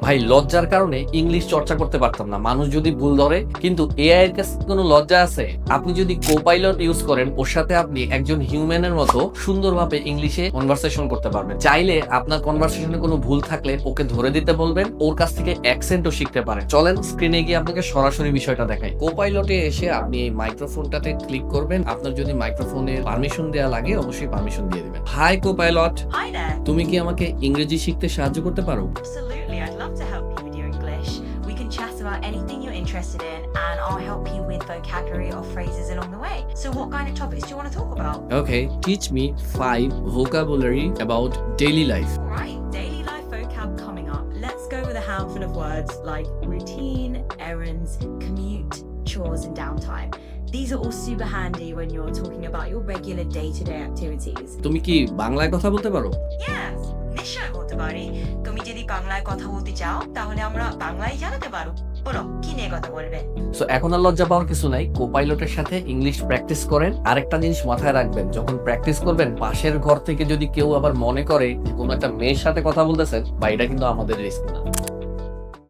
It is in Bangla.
ভাই লজ্জার কারণে ইংলিশ চর্চা করতে পারতাম না, মানুষ যদি ভুল ধরে। কিন্তু এআই এর কাছে কোনো লজ্জা আছে? আপনি যদি কোপাইলট ইউজ করেন, ওর সাথে আপনি একজন হিউম্যানের মতো সুন্দরভাবে ইংলিশে কনভারসেশন করতে পারবেন। চাইলে আপনার কনভারসেশনে কোনো ভুল থাকলে ওকে ধরে দিতে বলবেন, ওর কাছ থেকে অ্যাকসেন্টও শিখতে পারেন। চলেন স্ক্রিনে গিয়ে আপনাকে সরাসরি বিষয়টা দেখাই। কোপাইলটে এসে আপনি এই মাইক্রোফোনটাতে ক্লিক করবেন। আপনার যদি মাইক্রোফোনের পারমিশন দেওয়া লাগে, অবশ্যই পারমিশন দিয়ে দিবেন। Hi Copilot, Hi there. তুমি কি আমাকে ইংরেজি শিখতে সাহায্য করতে পারো? Absolutely, I'd love to help you with your English. We can chat about anything you're interested in, and I'll help you with vocabulary or phrases along the way. So, what kind of topics do you want to talk about? Okay, teach me 5 vocabulary about daily life. All right, daily life vocab coming up. Let's go with a handful of words like routine, errands, commute, chores, and downtime. These are all super handy when you're talking about your regular day-to-day activities. তুমি কি বাংলায় কথা বলতে পারো? Yes, নিশ্চয় বলতে পারি। তুমি যদি বাংলায় কথা বলতে চাও তাহলে আমরা বাংলায় জানাতে পারো। বলো, কি নিয়ে কথা বলবে? সো এখন আর লজ্জা পাওয়ার কিছু নাই। কোপাইলটের সাথে ইংলিশ প্র্যাকটিস করেন। আরেকটা জিনিস মাথায় রাখবেন, যখন প্র্যাকটিস করবেন, পাশের ঘর থেকে যদি কেউ আবার মনে করে যে কোনো একটা মেয়ের সাথে কথা বলতেছেন, বা এটা কিন্তু আমাদের রিস্ক না।